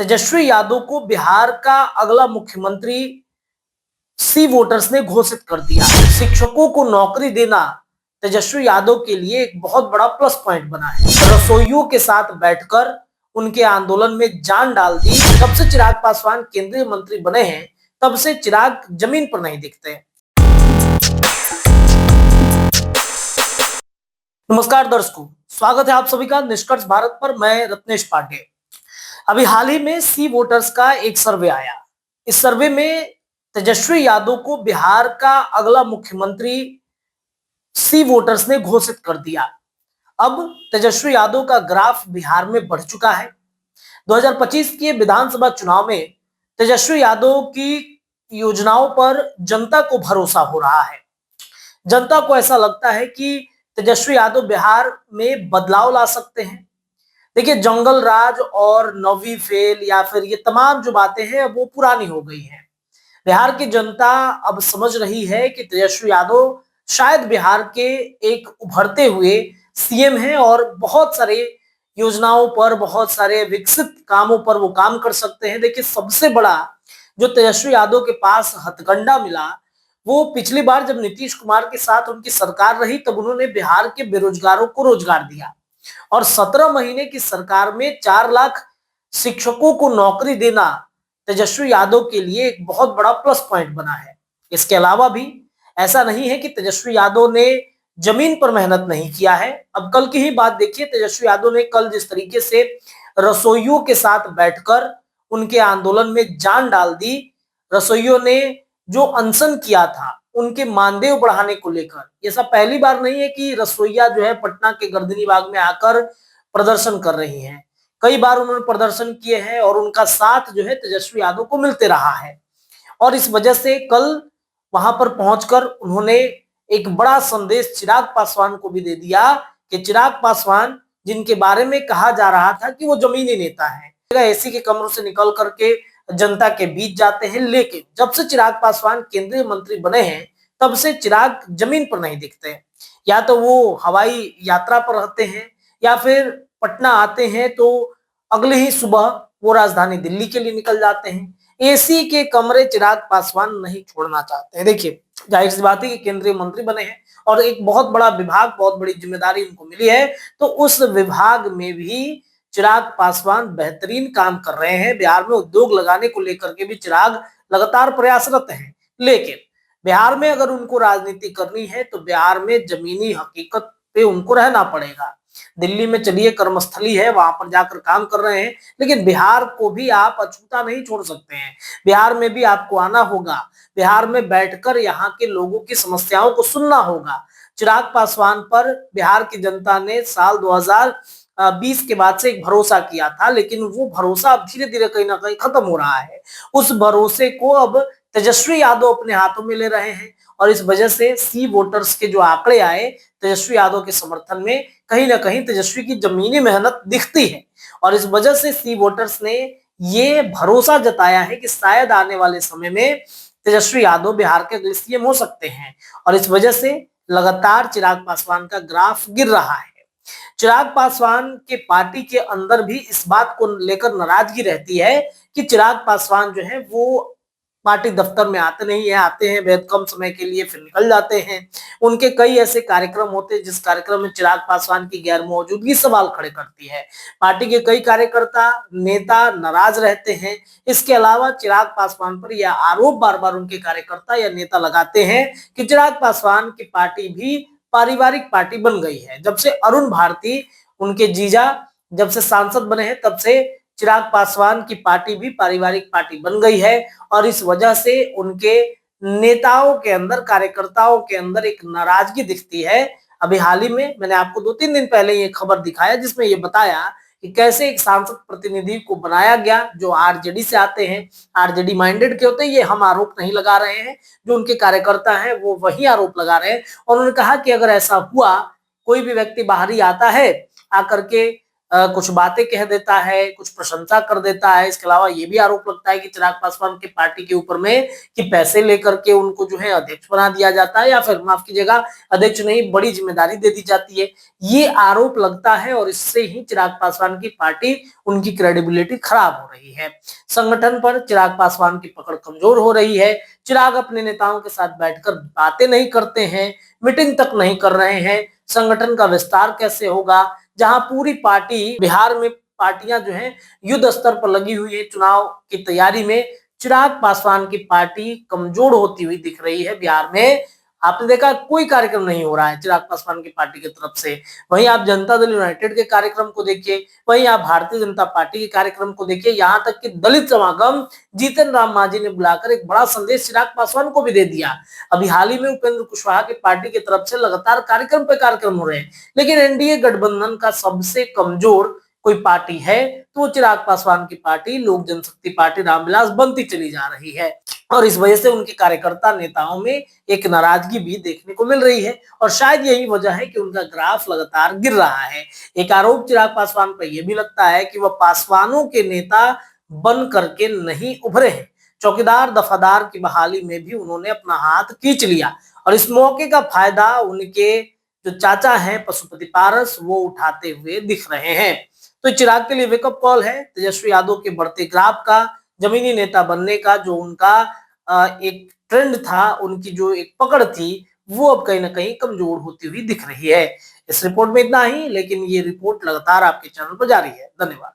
तेजस्वी यादव को बिहार का अगला मुख्यमंत्री सी वोटर्स ने घोषित कर दिया। शिक्षकों को नौकरी देना तेजस्वी यादव के लिए एक बहुत बड़ा प्लस पॉइंट बना है। रसोइयों के साथ बैठकर उनके आंदोलन में जान डाल दी। जब से चिराग पासवान केंद्रीय मंत्री बने हैं तब से चिराग जमीन पर नहीं दिखते। नमस्कार दर्शकों, स्वागत है आप सभी का निष्कर्ष भारत पर। मैं रत्नेश पांडे। अभी हाल ही में सी वोटर्स का एक सर्वे आया। इस सर्वे में तेजस्वी यादव को बिहार का अगला मुख्यमंत्री सी वोटर्स ने घोषित कर दिया। अब तेजस्वी यादव का ग्राफ बिहार में बढ़ चुका है। 2025 के विधानसभा चुनाव में तेजस्वी यादव की योजनाओं पर जनता को भरोसा हो रहा है। जनता को ऐसा लगता है कि तेजस्वी यादव बिहार में बदलाव ला सकते हैं। देखिए, जंगल राज और नौवीं फेल या फिर ये तमाम जो बातें हैं वो पुरानी हो गई हैं। बिहार की जनता अब समझ रही है कि तेजस्वी यादव शायद बिहार के एक उभरते हुए सीएम हैं और बहुत सारे योजनाओं पर, बहुत सारे विकसित कामों पर वो काम कर सकते हैं। देखिए, सबसे बड़ा जो तेजस्वी यादव के पास हथकंडा मिला वो पिछली बार जब नीतीश कुमार के साथ उनकी सरकार रही तब उन्होंने बिहार के बेरोजगारों को रोजगार दिया और 17 महीने की सरकार में 4 लाख शिक्षकों को नौकरी देना तेजस्वी यादव के लिए एक बहुत बड़ा प्लस पॉइंट बना है। इसके अलावा भी ऐसा नहीं है कि तेजस्वी यादव ने जमीन पर मेहनत नहीं किया है। अब कल की ही बात देखिए, तेजस्वी यादव ने कल जिस तरीके से रसोइयों के साथ बैठकर उनके आंदोलन में जान डाल दी। रसोइयों ने जो अनशन किया था उनके मानदेय बढ़ाने को लेकर, ये सब पहली बार नहीं है कि रसोइया जो है पटना के गर्दनी बाग में आकर प्रदर्शन कर रही हैं। कई बार उन्होंने प्रदर्शन किए हैं और उनका साथ जो है तेजस्वी यादव को मिलते रहा है और इस वजह से कल वहां पर पहुंचकर उन्होंने एक बड़ा संदेश चिराग पासवान को भी दे दिया कि चिराग पासवान, जिनके बारे में कहा जा रहा था कि वो जमीनी नेता है, एसी के कमरों से निकल करके जनता के बीच जाते हैं, लेकिन जब से चिराग पासवान केंद्रीय मंत्री बने हैं तब से चिराग जमीन पर नहीं दिखते। या तो वो हवाई यात्रा पर रहते हैं या फिर पटना आते हैं तो अगले ही सुबह वो राजधानी दिल्ली के लिए निकल जाते हैं। एसी के कमरे चिराग पासवान नहीं छोड़ना चाहते हैं। देखिए, जाहिर सी बात है कि केंद्रीय मंत्री बने हैं और एक बहुत बड़ा विभाग, बहुत बड़ी जिम्मेदारी उनको मिली है, तो उस विभाग में भी चिराग पासवान बेहतरीन काम कर रहे हैं। बिहार में उद्योग लगाने को लेकर के भी चिराग लगातार प्रयासरत हैं, लेकिन बिहार में अगर उनको राजनीति करनी है तो बिहार में जमीनी हकीकत पे उनको रहना पड़ेगा। दिल्ली में चलिए कर्मस्थली है, वहां पर जाकर काम कर रहे हैं, लेकिन बिहार को भी आप अछूता नहीं छोड़ सकते हैं। बिहार में भी आपको आना होगा, बिहार में बैठकर यहाँ के लोगों की समस्याओं को सुनना होगा। चिराग पासवान पर बिहार की जनता ने साल 2020 के बाद से एक भरोसा किया था, लेकिन वो भरोसा अब धीरे धीरे कहीं ना कहीं खत्म हो रहा है। उस भरोसे को अब तेजस्वी यादव अपने हाथों में ले रहे हैं और इस वजह से सी वोटर्स के जो आंकड़े आए तेजस्वी यादव के समर्थन में, कहीं ना कहीं तेजस्वी की जमीनी मेहनत दिखती है और इस वजह से सी वोटर्स ने ये भरोसा जताया है कि शायद आने वाले समय में तेजस्वी यादव बिहार के अगले सीएम हो सकते हैं और इस वजह से लगातार चिराग पासवान का ग्राफ गिर रहा है। चिराग पासवान के पार्टी के अंदर भी इस बात को लेकर नाराजगी रहती है कि चिराग पासवान जो है वो पार्टी दफ्तर में आते नहीं है, आते हैं बेहद कम समय के लिए फिर निकल जाते हैं। उनके कई ऐसे कार्यक्रम होते हैं जिस कार्यक्रम में चिराग पासवान की गैर मौजूदगी सवाल खड़े करती है। पार्टी के कई कार्यकर्ता, नेता नाराज रहते हैं। इसके अलावा चिराग पासवान पर यह आरोप बार बार उनके कार्यकर्ता या नेता लगाते हैं कि चिराग पासवान की पार्टी भी पारिवारिक पार्टी बन गई है। जब से अरुण भारती, उनके जीजा, जब से सांसद बने हैं तब से चिराग पासवान की पार्टी भी पारिवारिक पार्टी बन गई है और इस वजह से उनके नेताओं के अंदर, कार्यकर्ताओं के अंदर एक नाराजगी दिखती है। अभी हाल ही में मैंने आपको 2-3 दिन पहले ये खबर दिखाया जिसमें ये बताया कि कैसे एक सांसद प्रतिनिधि को बनाया गया जो आरजेडी से आते हैं, आरजेडी माइंडेड के होते हैं। ये हम आरोप नहीं लगा रहे हैं, जो उनके कार्यकर्ता हैं वो वही आरोप लगा रहे हैं और उन्होंने कहा कि अगर ऐसा हुआ, कोई भी व्यक्ति बाहरी आता है, आकर के कुछ बातें कह देता है, कुछ प्रशंसा कर देता है। इसके अलावा ये भी आरोप लगता है कि चिराग पासवान की पार्टी के ऊपर में कि पैसे लेकर के उनको जो है अध्यक्ष बना दिया जाता है, या फिर माफ कीजिएगा, अध्यक्ष नहीं, बड़ी जिम्मेदारी दे दी जाती है। ये आरोप लगता है और इससे ही चिराग पासवान की पार्टी, उनकी क्रेडिबिलिटी खराब हो रही है। संगठन पर चिराग पासवान की पकड़ कमजोर हो रही है। चिराग अपने नेताओं के साथ बैठकर बातें नहीं करते हैं, मीटिंग तक नहीं कर रहे हैं। संगठन का विस्तार कैसे होगा, जहां पूरी पार्टी, बिहार में पार्टियां जो है युद्ध स्तर पर लगी हुई है चुनाव की तैयारी में, चिराग पासवान की पार्टी कमजोर होती हुई दिख रही है। बिहार में आपने देखा कोई कार्यक्रम नहीं हो रहा है चिराग पासवान की पार्टी की तरफ से। वहीं आप जनता दल यूनाइटेड के कार्यक्रम को देखिए, वहीं आप भारतीय जनता पार्टी के कार्यक्रम को देखिए, यहां तक कि दलित समागम जीतन राम मांझी ने बुलाकर एक बड़ा संदेश चिराग पासवान को भी दे दिया। अभी हाल ही में उपेंद्र कुशवाहा की पार्टी की तरफ से लगातार कार्यक्रम पे कार्यक्रम हो रहे हैं, लेकिन एनडीए गठबंधन का सबसे कमजोर कोई पार्टी है तो वो चिराग पासवान की पार्टी, लोक जनशक्ति पार्टी रामविलास बनती चली जा रही है। और इस वजह से उनके कार्यकर्ता नेताओं में एक नाराजगी भी देखने को मिल रही है, और शायद यही वजह है कि उनका ग्राफ लगातार गिर रहा है। एक आरोप चिराग पासवान पर यह भी लगता है कि वह पासवानों के नेता बन करके नहीं उभरे हैं। चौकीदार दफादार की बहाली में भी उन्होंने अपना हाथ खींच लिया, और इस मौके का फायदा उनके जो चाचा हैं पशुपति पारस, वो उठाते हुए दिख रहे हैं। तो चिराग के लिए वेकअप कॉल है। तेजस्वी यादव के बढ़ते ग्राफ का, जमीनी नेता बनने का जो उनका एक ट्रेंड था, उनकी जो एक पकड़ थी, वो अब कहीं ना कहीं कमजोर होती हुई दिख रही है। इस रिपोर्ट में इतना ही, लेकिन ये रिपोर्ट लगातार आपके चैनल पर जारी है। धन्यवाद।